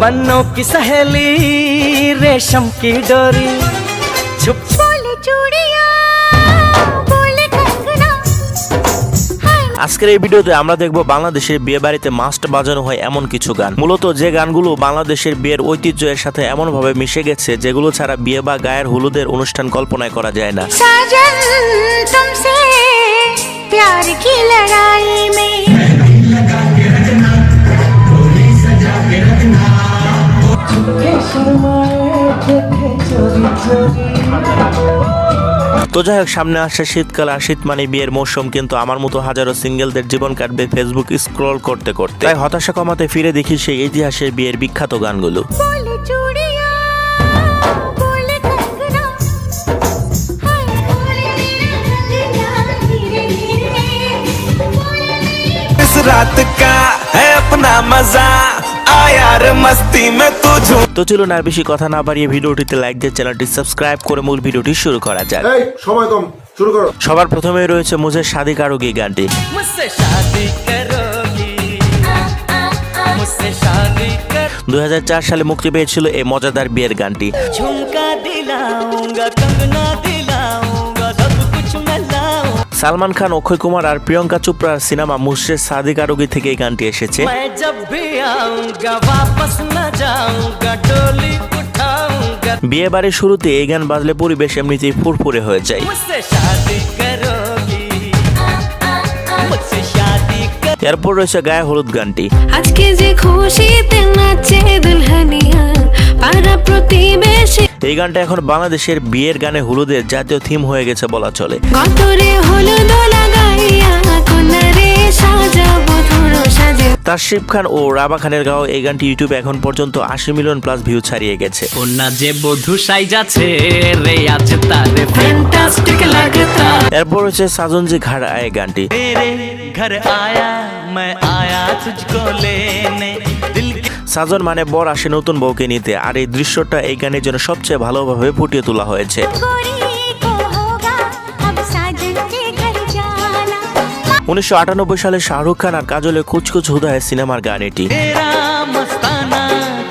बन्नों की सहेली रेशम की डोरी छुप बोले चूड़िया बोले कंगना। আজকের এই ভিডিওতে আমরা দেখব বাংলাদেশের বিয়ে বাড়িতে মাস্ট বাজানো হয় এমন কিছু গান, মূলত যে গানগুলো বাংলাদেশের বিয়ের ঐতিহ্যের সাথে এমনভাবে মিশে গেছে যেগুলো ছাড়া বিয়ে বা গায়ের হলুদের অনুষ্ঠান কল্পনায় করা যায় না। साजन तुमसे प्यार की लड़ाई में তো যাই হোক, সামনে আসছে শীতকাল, আর শীত মানে বিয়ের মৌসুম, কিন্তু আমার মতো হাজারো সিঙ্গেলদের জীবন কাটবে ফেসবুক স্ক্রল করতে করতে। তাই হতাশা কমাতে ফিরে দেখি সেই ইতিহাসের বিয়ের বিখ্যাত গানগুলো। बोले चूड़िया बोले कंगना हाय बोले मेरा धीरे धीरे बोले इस रात का है अपना मजा आ यार मस्ती में तू झूम। তো চলুন আর বেশি কথা না বাড়িয়ে ভিডিওটিতে লাইক দিয়ে চ্যানেলটি সাবস্ক্রাইব করে মূল ভিডিওটি শুরু করা যাক। এই সময় কম, শুরু করো। সবার প্রথমে রয়েছে মুঝে শাদি কারোগি গানটি। मुझसे शादी करोगी मुझसे शादी कर 2004 সালে মুক্তি পেয়েছিল এই মজাদার বিয়ের গানটি। झुमका दिलाऊंगा कंगना दिलाऊंगा सब कुछ मैं लाऊं সালমান খান, অক্ষয় কুমার আর প্রিয়ঙ্কা চোপড়ার সিনেমা মুঝসে শাদি কারোগি থেকে এই গানটি এসেছে। मैं जब भी आऊंगा वापस न जाऊंगा डोली उठाऊंगा বিয়ে বাড়ির শুরুতে এই গান বাজলে পরিবেশ এমনিতেই ফুরফুরে হয়ে যায়। मुझसे शादी करोगी मुझसे शादी कर এরপর রয়েছে গায়ে হলুদ গানটি। আজকে যে খুশিতে নাচে দুলহানিয়া পাড়া প্রতিবেশী এই গানটা এখন বাংলাদেশের বিয়ের গানে হলুদের জাতীয় থিম হয়ে গেছে বলা চলে। গতরে হলুদ লাগাইয়া কোনারে সাজাবো ধরো সাজে তাশরিফ খান ও রাবা খানের গাওয়া এই গানটি ইউটিউবে এখন পর্যন্ত 80 মিলিয়ন প্লাস ভিউ ছাড়িয়ে গেছে। ওনা যে বধু সাইজাছে রে আজ তারে ফ্যান্টাস্টিক লাগতা এরপর রয়েছে সাজন জি ঘর আয়ে গানটি। तेरे घर आया मैं आया तुझको लेने दिल की সাজন মানে বর আসে নতুন বউকে নিতে, আর এই দৃশ্যটা এই গানের জন্য সবচেয়ে ভালোভাবে ফুটিয়ে তোলা হয়েছে। गोरी को होगा अब साजन के घर जाना 1998 সালে শাহরুখ খান আর কাজলের কুছ কুছ হুদা है সিনেমার গান এটি। तेरा मस्ताना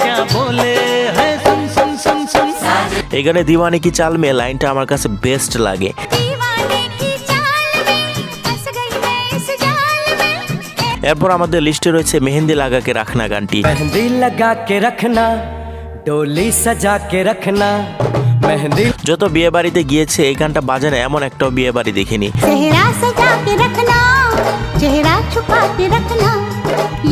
क्या बोले है सुन सुन सुन सुन এই গানে দিওয়ানি কি চাল মে লাইনটা আমার কাছে বেস্ট লাগে। दीवाने की चाल में फंस गई मैं इस जाल में এরপর আমাদের লিস্টে রয়েছে মেহেন্দি লাগাকে রাখনা গানটি। मेहंदी लगा के रखना डोली सजा के रखना मेहंदी যত বিয়ে বাড়িতে গিয়েছে এই গানটা বাজে না এমন একটা বিয়ে বাড়ি দেখিনি। चेहरा सजा के रखना चेहरा छुपा के रखना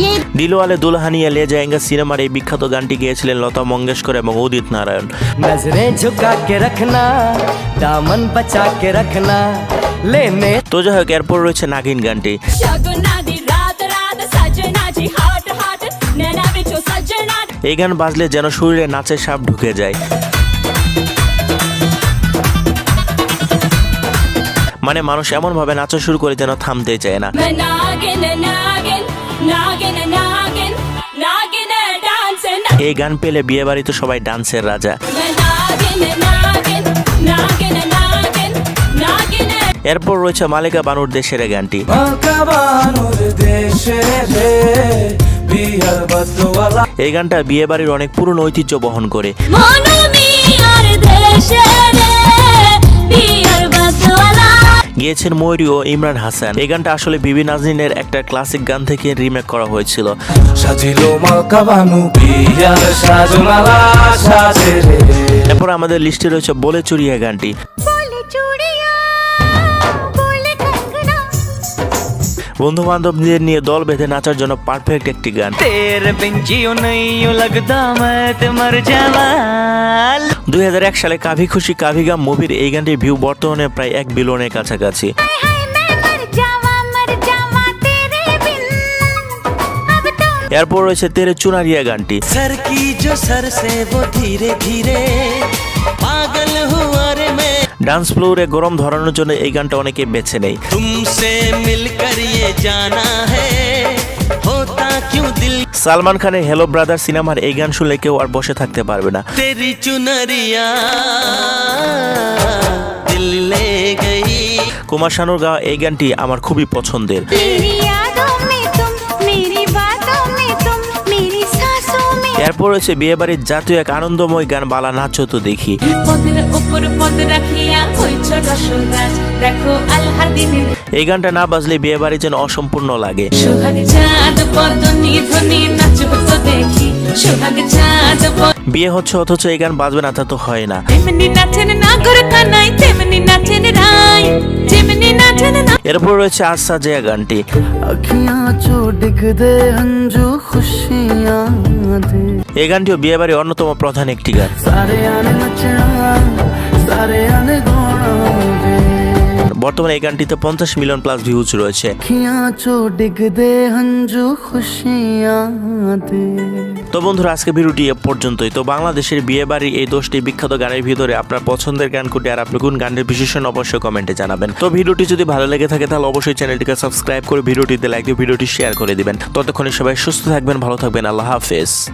ये দিলওয়ালে দুলহানিয়া লে যায়েঙ্গা সিনেমার এই বিখ্যাত গানটি গেয়েছিলেন লতা মঙ্গেশকর এবং উদিত নারায়ণ। नजरें झुका के रखना दामन बचा के रखना लेने তো যাই হোক, এরপর রয়েছে নাগিন গানটি। शगुना दी रात रात सजना जी हाट हाट नैना बिचो सजना এই গান বাজলে যেন শরীরে নাচের সাপ ঢুকে যায়, মানে মানুষ এমন ভাবে নাচা শুরু করে যেন থামতে চায় না। मैं नागिन नागिन नागिन नागिन नागिन डांस এই গান পেলে বিয়ে বাড়িতে সবাই ডান্সের রাজা। मैं नागिन नागिन नागिन नागिन नागिन এরপর রয়েছে মালিকা বানুর দেশের এই গানটি। এই গানটা বিয়ে বাড়ির অনেক পুরনো ঐতিহ্য বহন করে। मोनू मियार देश रे पियर बसवाला গিয়েছেন ময়ূরী ও ইমরান হাসান। এই গানটা আসলে বিবি নাজনীনের একটা ক্লাসিক গান থেকে রিমেক করা হয়েছিল। সাজিলো মালকা বানু বিয়ার সাজমালা সাজে রে। এরপর আমাদের লিস্টে রয়েছে বলে চুরিয়া গানটি। बोले चूड़िया बोले कंगना বন্ধু বান্ধবদের নিয়ে দল বেঁধে নাচার জন্য পারফেক্ট একটি গান। तेरे बिन जियो नहीं यूं लगता मैं ते मर जावा 2001 সালে কাভি খুশি কাভি গাম মুভির এই গানটির ভিউ বর্তমানে প্রায় 1 বিলিয়নের কাছাকাছি। हाय मैं मर जावा तेरे बिन अब तो এরপর রয়েছে তেরে চুনারিয়া গানটি। सर की जो सर से वो धीरे धीरे पागल हुआ रे मैं ডান্স ফ্লোরে গরম ধরানোর জন্য এই গানটা অনেকে বেছে নেয়। तुमसे मिलकर ये जाना है होता क्यों दिल সালমান খানের হ্যালো ব্রাদার সিনেমার এই গান শুনলে কেউ আর বসে থাকতে পারবে না। तेरी चुनरिया दिल ले गई কুমার শানুর গাওয়া এই গানটি আমার খুবই পছন্দের। मेरी यादों में तुम मेरी बातों में तुम मेरी सांसों में এরপর রয়েছে বিয়ে বাড়ির জাতীয় এক আনন্দময় গান বালা নাচো তো দেখি। পদের উপর পদ রাখিয়া হইছ রসগাছ দেখো আল্লাহ দিনের এই গানটা না বাজলে বিয়ে বাড়ি যেন অসম্পূর্ণ লাগে। সোহাগ চাঁদ পদনি ধ্বনি নাচব তো দেখি সোহাগ চাঁদ বিয়ে হচ্ছে অথচ এই গান বাজবে না তা তো হয় না। তেমনি নাচেন নাগর কানাই তেমনি নাচেন রাই যেমনি নাচেন না এরপর রয়েছে আজ সাজিয়া গানটি। अखियां चो डिग दे हंजू खुशियां दे এই গানটিও বিয়ে বাড়ির অন্যতম প্রধান একটি গান। सारे आने नचना सारे आने गाना वे বর্তমানে এই গানটিতে 50 মিলিয়ন প্লাস ভিউজ রয়েছে। अखियां चो डिग दे हंजू खुशियां दे। তো বন্ধুরা আজকে ভিডিওটি এ পর্যন্তই। তো বাংলাদেশের বিয়ে বাড়ির এই 10টি বিখ্যাত গানের ভিতরে আপনার পছন্দের গান কোনটি আর আপনি কোন গানের বিশেষণ অবশ্যই কমেন্টে জানাবেন। তো ভিডিওটি যদি ভালো লেগে থাকে তাহলে অবশ্যই চ্যানেলটিকে সাবস্ক্রাইব করে ভিডিওটিতে লাইক দিয়ে ভিডিওটি শেয়ার করে দিবেন। ততক্ষণে সবাই সুস্থ থাকবেন, ভালো থাকবেন, আল্লাহ হাফেজ।